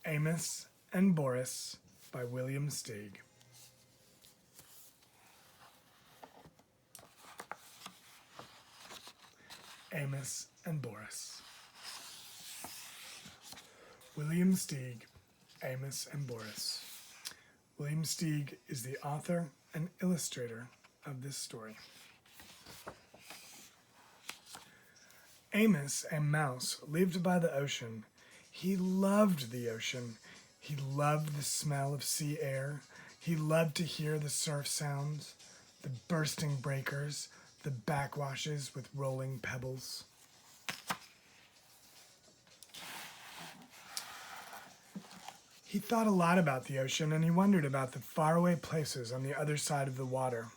Amos and Boris by William Steig. Amos and Boris. William Steig, Amos and Boris. William Steig is the author and illustrator of this story. Amos, a mouse, lived by the ocean. He loved the ocean. He loved the smell of sea air. He loved to hear the surf sounds, the bursting breakers, the backwashes with rolling pebbles. He thought a lot about the ocean, and he wondered about the faraway places on the other side of the water.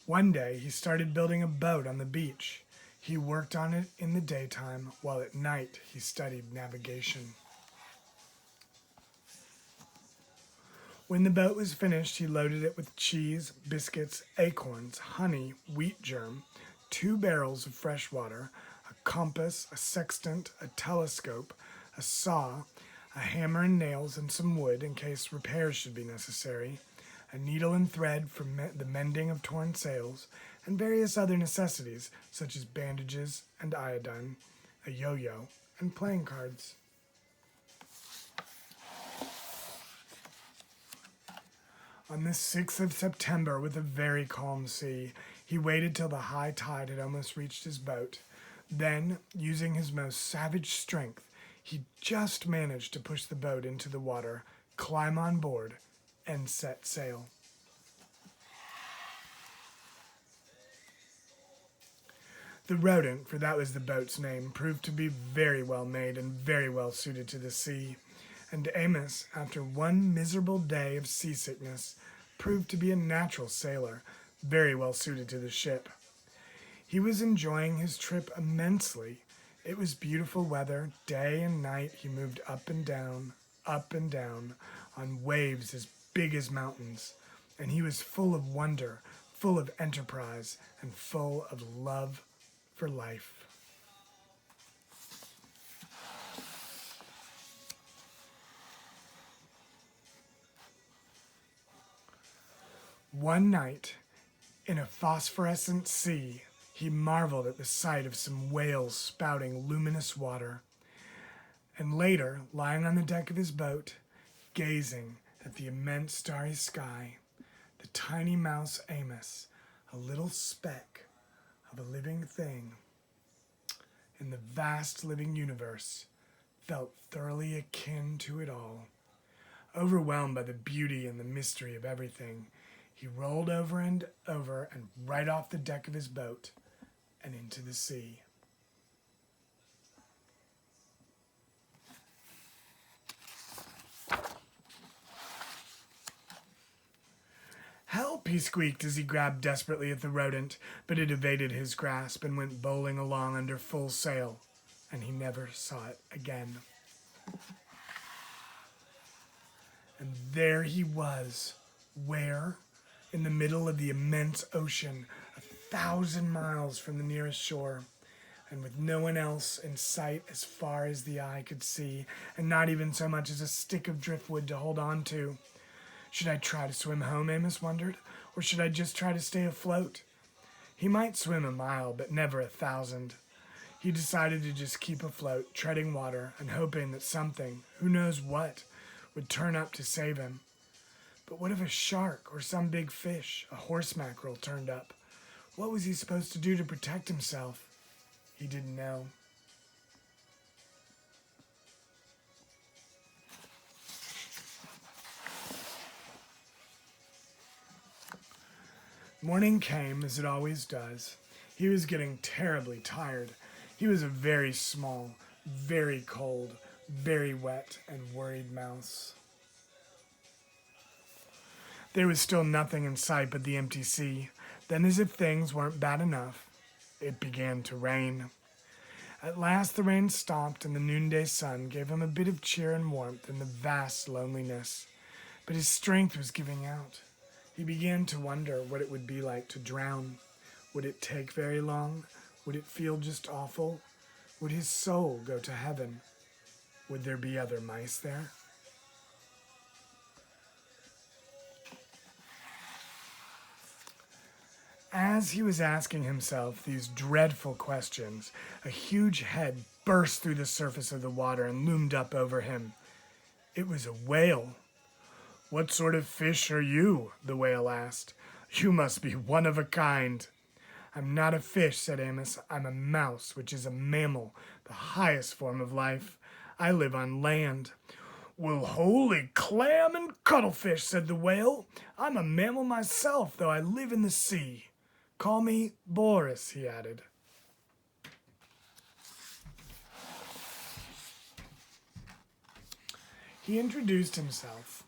One day, he started building a boat on the beach. He worked on it in the daytime, while at night he studied navigation. When the boat was finished, he loaded it with cheese, biscuits, acorns, honey, wheat germ, 2 barrels of fresh water, a compass, a sextant, a telescope, a saw, a hammer and nails, and some wood in case repairs should be necessary, a needle and thread for the mending of torn sails, and various other necessities such as bandages and iodine, a yo-yo, and playing cards. On the 6th of September, with a very calm sea, he waited till the high tide had almost reached his boat. Then, using his most savage strength, he just managed to push the boat into the water, climb on board, and set sail. The rodent, for that was the boat's name, proved to be very well made and very well suited to the sea, and Amos, after one miserable day of seasickness, proved to be a natural sailor, very well suited to the ship. He was enjoying his trip immensely. It was beautiful weather. Day and night he moved up and down, on waves as big as mountains, and he was full of wonder, full of enterprise, and full of love for life. One night, in a phosphorescent sea, he marveled at the sight of some whales spouting luminous water, and later, lying on the deck of his boat, gazing at the immense starry sky, the tiny mouse Amos, a little speck of a living thing in the vast living universe, felt thoroughly akin to it all. Overwhelmed by the beauty and the mystery of everything, he rolled over and right off the deck of his boat and into the sea. "Help!" he squeaked as he grabbed desperately at the rodent, but it evaded his grasp and went bowling along under full sail, and he never saw it again. And there he was, where? In the middle of the immense ocean, 1,000 miles from the nearest shore, and with no one else in sight as far as the eye could see, and not even so much as a stick of driftwood to hold on to. Should I try to swim home, Amos wondered, or should I just try to stay afloat? He might swim a mile, but never 1,000. He decided to just keep afloat, treading water, and hoping that something, who knows what, would turn up to save him. But what if a shark or some big fish, a horse mackerel, turned up? What was he supposed to do to protect himself? He didn't know. Morning came, as it always does. He was getting terribly tired. He was a very small, very cold, very wet, and worried mouse. There was still nothing in sight but the empty sea. Then, as if things weren't bad enough, it began to rain. At last the rain stopped, and the noonday sun gave him a bit of cheer and warmth in the vast loneliness. But his strength was giving out. He began to wonder what it would be like to drown. Would it take very long? Would it feel just awful? Would his soul go to heaven? Would there be other mice there? As he was asking himself these dreadful questions, a huge head burst through the surface of the water and loomed up over him. It was a whale. "What sort of fish are you?" the whale asked. "You must be one of a kind." "I'm not a fish," said Amos. "I'm a mouse, which is a mammal, the highest form of life. I live on land." "Well, holy clam and cuttlefish," said the whale. "I'm a mammal myself, though I live in the sea. Call me Boris," he added. He introduced himself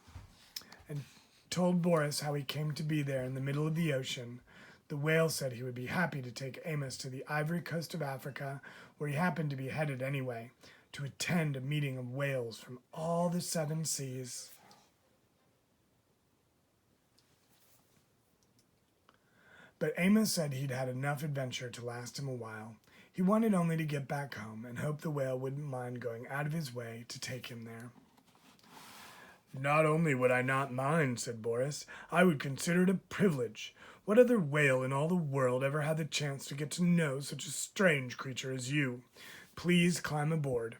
and told Boris how he came to be there in the middle of the ocean. The whale said he would be happy to take Amos to the Ivory Coast of Africa, where he happened to be headed anyway, to attend a meeting of whales from all the 7 seas. But Amos said he'd had enough adventure to last him a while. He wanted only to get back home and hoped the whale wouldn't mind going out of his way to take him there. "Not only would I not mind," said Boris, "I would consider it a privilege. What other whale in all the world ever had the chance to get to know such a strange creature as you? Please climb aboard."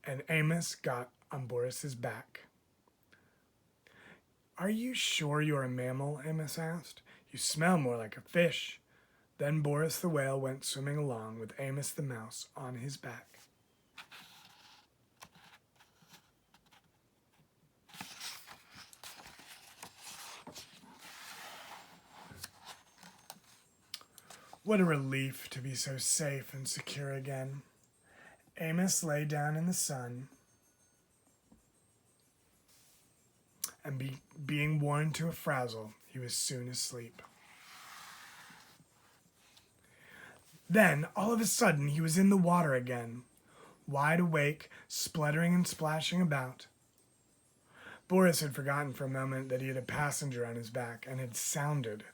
And Amos got on Boris's back. "Are you sure you're a mammal?" Amos asked. "You smell more like a fish." Then Boris the whale went swimming along with Amos the mouse on his back. What a relief to be so safe and secure again. Amos lay down in the sun, and being worn to a frazzle, he was soon asleep. Then, all of a sudden, he was in the water again, wide awake, spluttering and splashing about. Boris had forgotten for a moment that he had a passenger on his back and had sounded.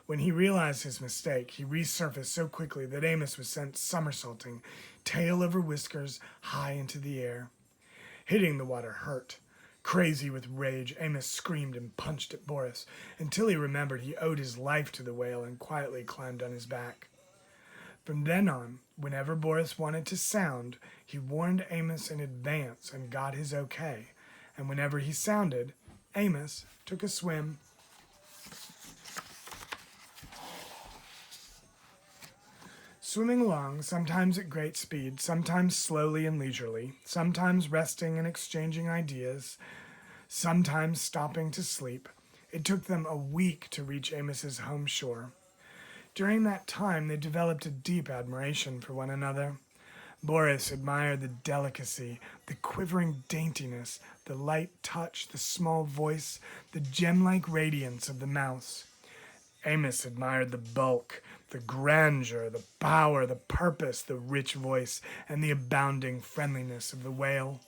When he realized his mistake, he resurfaced so quickly that Amos was sent somersaulting, tail over whiskers, high into the air. Hitting the water hurt. Crazy with rage, Amos screamed and punched at Boris until he remembered he owed his life to the whale and quietly climbed on his back. From then on, whenever Boris wanted to sound, he warned Amos in advance and got his okay. And whenever he sounded, Amos took a swim. Swimming along, sometimes at great speed, sometimes slowly and leisurely, sometimes resting and exchanging ideas, sometimes stopping to sleep, it took them a week to reach Amos's home shore. During that time, they developed a deep admiration for one another. Boris admired the delicacy, the quivering daintiness, the light touch, the small voice, the gem-like radiance of the mouse. Amos admired the bulk, the grandeur, the power, the purpose, the rich voice, and the abounding friendliness of the whale.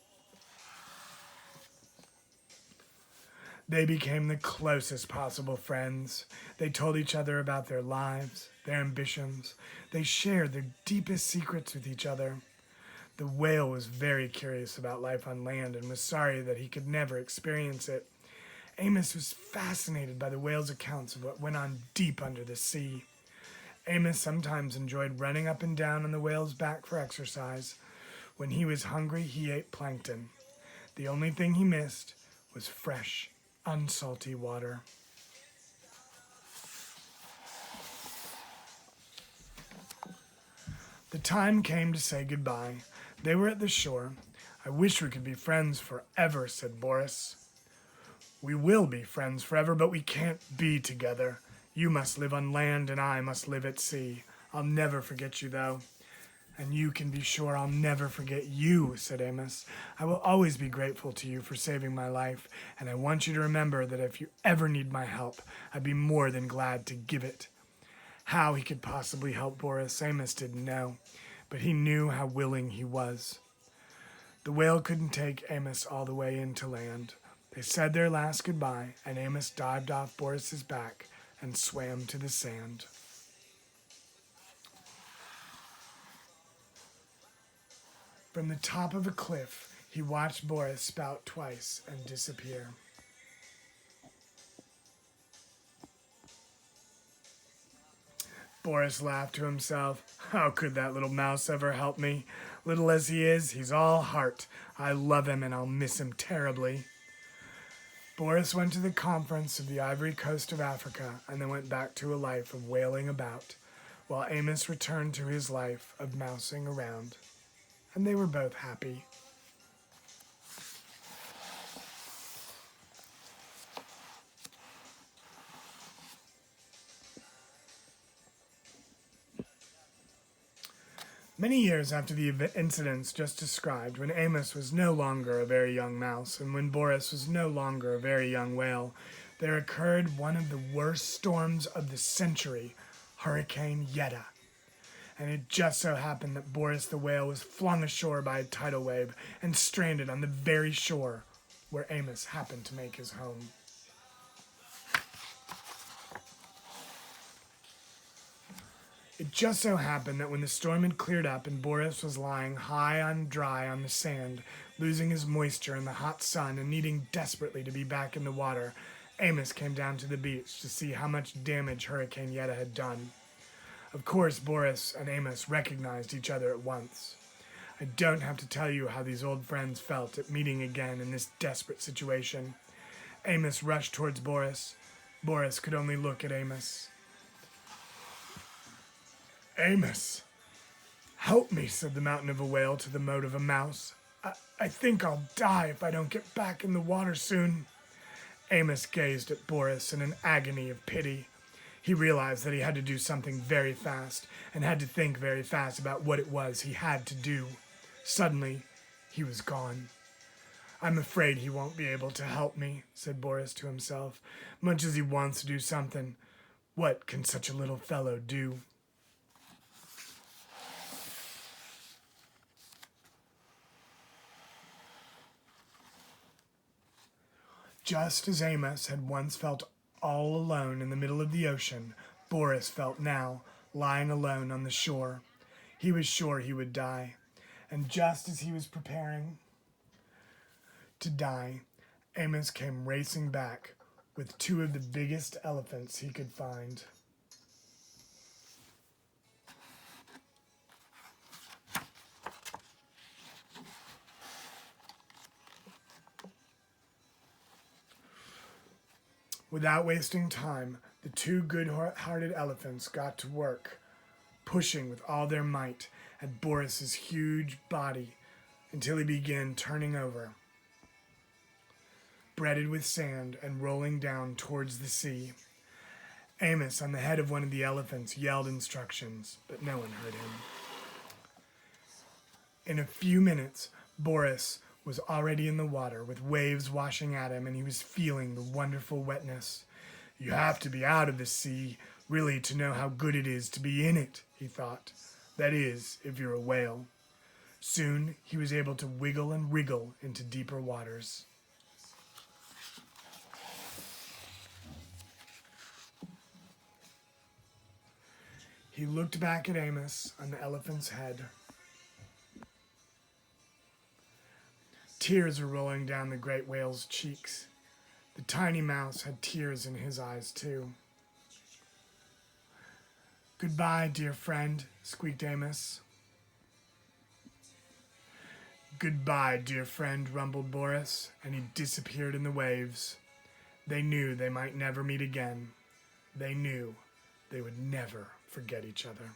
They became the closest possible friends. They told each other about their lives, their ambitions. They shared their deepest secrets with each other. The whale was very curious about life on land and was sorry that he could never experience it. Amos was fascinated by the whale's accounts of what went on deep under the sea. Amos sometimes enjoyed running up and down on the whale's back for exercise. When he was hungry, he ate plankton. The only thing he missed was fresh, unsalty water. The time came to say goodbye. They were at the shore. "I wish we could be friends forever," said Boris. "We will be friends forever, but we can't be together. You must live on land and I must live at sea. I'll never forget you, though." "And you can be sure I'll never forget you," said Amos. "I will always be grateful to you for saving my life, and I want you to remember that if you ever need my help, I'd be more than glad to give it." How he could possibly help Boris, Amos didn't know, but he knew how willing he was. The whale couldn't take Amos all the way into land. They said their last goodbye, and Amos dived off Boris's back and swam to the sand. From the top of a cliff, he watched Boris spout twice and disappear. Boris laughed to himself. How could that little mouse ever help me? Little as he is, he's all heart. I love him and I'll miss him terribly. Boris went to the conference of the Ivory Coast of Africa and then went back to a life of wailing about, while Amos returned to his life of mousing around. And they were both happy. Many years after the incidents just described, when Amos was no longer a very young mouse and when Boris was no longer a very young whale, there occurred one of the worst storms of the century, Hurricane Yetta. And it just so happened that Boris the whale was flung ashore by a tidal wave and stranded on the very shore where Amos happened to make his home. It just so happened that when the storm had cleared up and Boris was lying high and dry on the sand, losing his moisture in the hot sun and needing desperately to be back in the water, Amos came down to the beach to see how much damage Hurricane Yetta had done. Of course, Boris and Amos recognized each other at once. I don't have to tell you how these old friends felt at meeting again in this desperate situation. Amos rushed towards Boris. Boris could only look at Amos. Amos, help me, said the mountain of a whale to the mote of a mouse. I think I'll die if I don't get back in the water soon. Amos gazed at Boris in an agony of pity. He realized that he had to do something very fast and had to think very fast about what it was he had to do. Suddenly, he was gone. I'm afraid he won't be able to help me, said Boris to himself. Much as he wants to do something, what can such a little fellow do? Just as Amos had once felt all alone in the middle of the ocean, Boris felt now, lying alone on the shore. He was sure he would die. And just as he was preparing to die, Amos came racing back with two of the biggest elephants he could find. Without wasting time, the two good-hearted elephants got to work, pushing with all their might at Boris's huge body until he began turning over, breaded with sand and rolling down towards the sea. Amos, on the head of one of the elephants, yelled instructions, but no one heard him. In a few minutes, Boris was already in the water with waves washing at him, and he was feeling the wonderful wetness. You have to be out of the sea, really, to know how good it is to be in it, he thought. That is, if you're a whale. Soon, he was able to wiggle and wriggle into deeper waters. He looked back at Amos on the elephant's head. Tears were rolling down the great whale's cheeks. The tiny mouse had tears in his eyes, too. Goodbye, dear friend, squeaked Amos. Goodbye, dear friend, rumbled Boris, and he disappeared in the waves. They knew they might never meet again. They knew they would never forget each other.